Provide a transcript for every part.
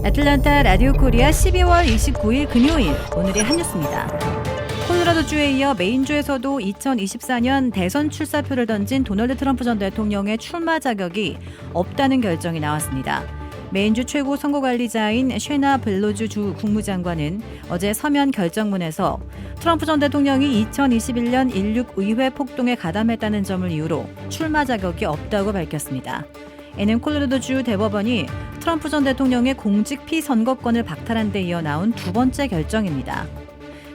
애틀랜타 라디오 코리아 12월 29일 금요일, 오늘의 한 뉴스입니다. 콜로라도주에 이어 메인주에서도 2024년 대선 출사표를 던진 도널드 트럼프 전 대통령의 출마 자격이 없다는 결정이 나왔습니다. 메인주 최고 선거관리자인 쉐나 벨로주 주 국무장관은 어제 서면 결정문에서 트럼프 전 대통령이 2021년 16 의회 폭동에 가담했다는 점을 이유로 출마 자격이 없다고 밝혔습니다. 이는 콜로라도주 대법원이 트럼프 전 대통령의 공직 피선거권을 박탈한 데 이어 나온 두 번째 결정입니다.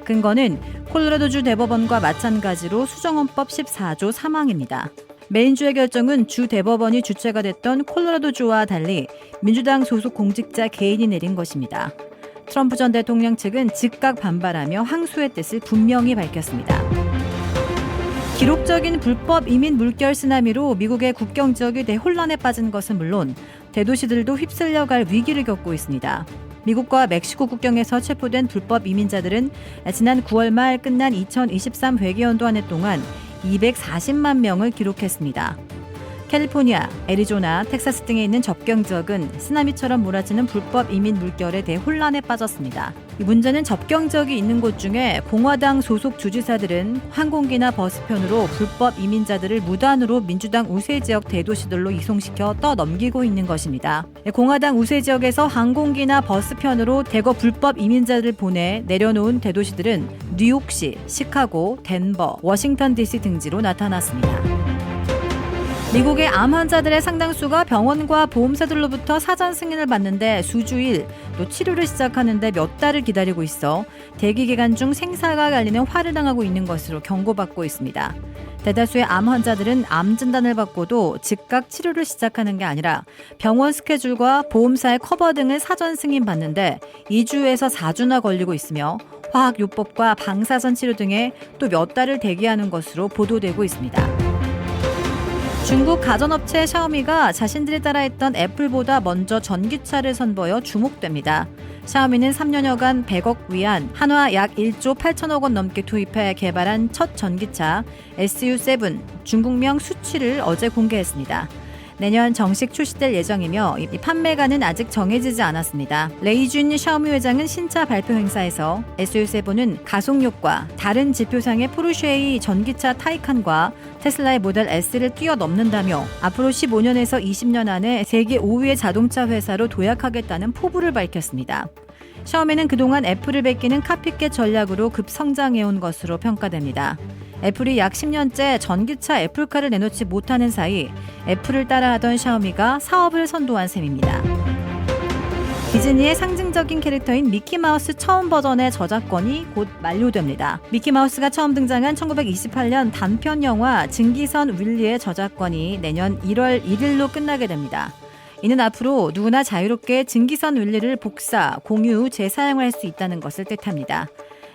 근거는 콜로라도주 대법원과 마찬가지로 수정헌법 14조 3항입니다. 메인주의 결정은 주 대법원이 주체가 됐던 콜로라도주와 달리 민주당 소속 공직자 개인이 내린 것입니다. 트럼프 전 대통령 측은 즉각 반발하며 항소의 뜻을 분명히 밝혔습니다. 기록적인 불법 이민 물결 쓰나미로 미국의 국경 지역이 대혼란에 빠진 것은 물론 대도시들도 휩쓸려갈 위기를 겪고 있습니다. 미국과 멕시코 국경에서 체포된 불법 이민자들은 지난 9월 말 끝난 2023 회계연도 한 해 동안 240만 명을 기록했습니다. 캘리포니아, 애리조나, 텍사스 등에 있는 접경 지역은 쓰나미처럼 몰아치는 불법 이민 물결에 대혼란에 빠졌습니다. 이 문제는 접경 지역이 있는 곳 중에 공화당 소속 주지사들은 항공기나 버스편으로 불법 이민자들을 무단으로 민주당 우세 지역 대도시들로 이송시켜 떠넘기고 있는 것입니다. 공화당 우세 지역에서 항공기나 버스편으로 대거 불법 이민자들을 보내 내려놓은 대도시들은 뉴욕시, 시카고, 덴버, 워싱턴 DC 등지로 나타났습니다. 미국의 암 환자들의 상당수가 병원과 보험사들로부터 사전 승인을 받는데 수주일, 또 치료를 시작하는데 몇 달을 기다리고 있어 대기 기간 중 생사가 갈리는 화를 당하고 있는 것으로 경고받고 있습니다. 대다수의 암 환자들은 암 진단을 받고도 즉각 치료를 시작하는 게 아니라 병원 스케줄과 보험사의 커버 등을 사전 승인받는데 2주에서 4주나 걸리고 있으며 화학요법과 방사선 치료 등에 또 몇 달을 대기하는 것으로 보도되고 있습니다. 중국 가전업체 샤오미가 자신들이 따라했던 애플보다 먼저 전기차를 선보여 주목됩니다. 샤오미는 3년여간 100억 위안, 한화 약 1조 8천억 원 넘게 투입해 개발한 첫 전기차 SU7 중국명 수취를 어제 공개했습니다. 내년 정식 출시될 예정이며 이 판매가는 아직 정해지지 않았습니다. 레이준 샤오미 회장은 신차 발표 행사에서 SU7은 가속력과 다른 지표상의 포르쉐의 전기차 타이칸과 테슬라의 모델 S를 뛰어넘는다며 앞으로 15년에서 20년 안에 세계 5위의 자동차 회사로 도약하겠다는 포부를 밝혔습니다. 샤오미는 그동안 애플을 베끼는 카피캣 전략으로 급성장해온 것으로 평가됩니다. 애플이 약 10년째 전기차 애플카를 내놓지 못하는 사이 애플을 따라하던 샤오미가 사업을 선도한 셈입니다. 디즈니의 상징적인 캐릭터인 미키마우스 처음 버전의 저작권이 곧 만료됩니다. 미키마우스가 처음 등장한 1928년 단편 영화 증기선 윌리의 저작권이 내년 1월 1일로 끝나게 됩니다. 이는 앞으로 누구나 자유롭게 증기선 윌리를 복사, 공유, 재사용할 수 있다는 것을 뜻합니다.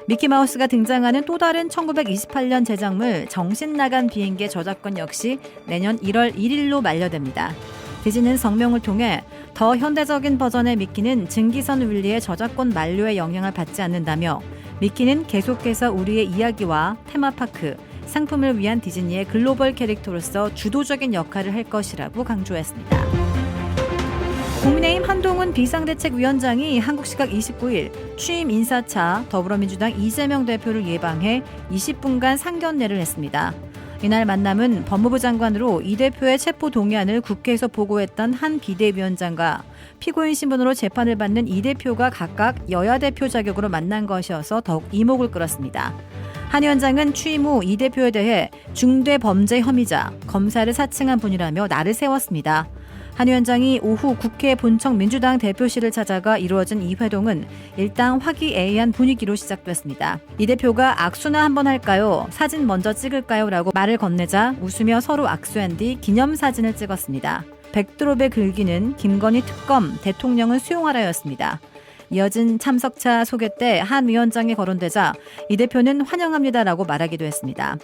미키마우스가 등장하는 또 다른 1928년 제작물 정신나간 비행기의 저작권 역시 내년 1월 1일로 만료됩니다. 디즈니는 성명을 통해 더 현대적인 버전의 미키는 증기선 윌리의 저작권 만료에 영향을 받지 않는다며 미키는 계속해서 우리의 이야기와 테마파크, 상품을 위한 디즈니의 글로벌 캐릭터로서 주도적인 역할을 할 것이라고 강조했습니다. 국민의힘 한동훈 비상대책위원장이 한국 시각 29일 취임 인사차 더불어민주당 이재명 대표를 예방해 20분간 상견례를 했습니다. 이날 만남은 법무부 장관으로 이 대표의 체포 동의안을 국회에서 보고했던 한 비대위원장과 피고인 신분으로 재판을 받는 이 대표가 각각 여야 대표 자격으로 만난 것이어서 더욱 이목을 끌었습니다. 한 위원장은 취임 후 이 대표에 대해 중대 범죄 혐의자, 검사를 사칭한 분이라며 날을 세웠습니다. 한 위원장이 오후 국회 본청 민주당 대표실을 찾아가 이루어진 이 회동은 일당 화기애애한 분위기로 시작됐습니다. 이 대표가 악수나 한번 할까요? 사진 먼저 찍을까요? 라고 말을 건네자 웃으며 서로 악수한 뒤 기념사진을 찍었습니다. 백드롭의 글귀는 김건희 특검, 대통령을 수용하라였습니다. 이어진 참석차 소개 때 한 위원장이 거론되자 이 대표는 환영합니다라고 말하기도 했습니다.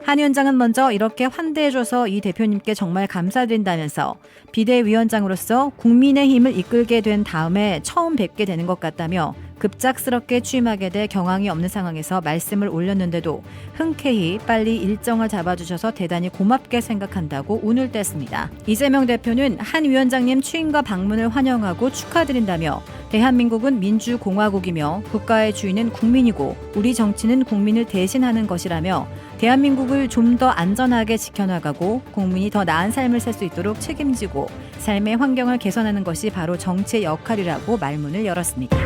한 위원장은 먼저 이렇게 환대해줘서 이 대표님께 정말 감사드린다면서 비대위원장으로서 국민의힘을 이끌게 된 다음에 처음 뵙게 되는 것 같다며 급작스럽게 취임하게 돼 경황이 없는 상황에서 말씀을 올렸는데도 흔쾌히 빨리 일정을 잡아주셔서 대단히 고맙게 생각한다고 운을 뗐습니다. 이재명 대표는 한 위원장님 취임과 방문을 환영하고 축하드린다며 대한민국은 민주공화국이며 국가의 주인은 국민이고 우리 정치는 국민을 대신하는 것이라며 대한민국을 좀 더 안전하게 지켜나가고 국민이 더 나은 삶을 살 수 있도록 책임지고 삶의 환경을 개선하는 것이 바로 정치의 역할이라고 말문을 열었습니다.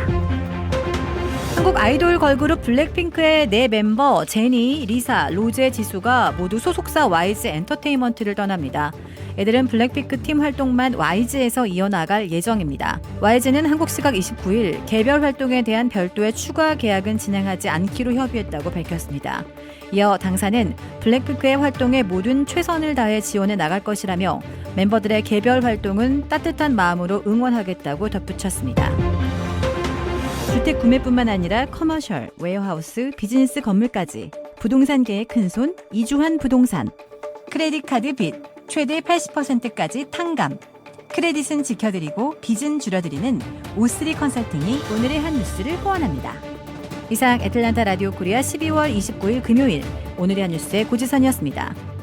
한국 아이돌 걸그룹 블랙핑크의 4멤버 제니, 리사, 로제, 지수가 모두 소속사 YG 엔터테인먼트를 떠납니다. 이들은 블랙핑크 팀 활동만 YG에서 이어나갈 예정입니다. YG는 한국 시각 29일 개별 활동에 대한 별도의 추가 계약은 진행하지 않기로 협의했다고 밝혔습니다. 이어 당사는 블랙핑크의 활동에 모든 최선을 다해 지원해 나갈 것이라며 멤버들의 개별 활동은 따뜻한 마음으로 응원하겠다고 덧붙였습니다. 주택 구매뿐만 아니라 커머셜, 웨어하우스, 비즈니스 건물까지 부동산계의 큰손 이주환 부동산. 크레딧 카드 빚 최대 80%까지 탕감. 크레딧은 지켜드리고 빚은 줄여드리는 O3 컨설팅이 오늘의 한 뉴스를 후원합니다. 이상 애틀랜타 라디오 코리아 12월 29일 금요일 오늘의 한 뉴스의 고지선이었습니다.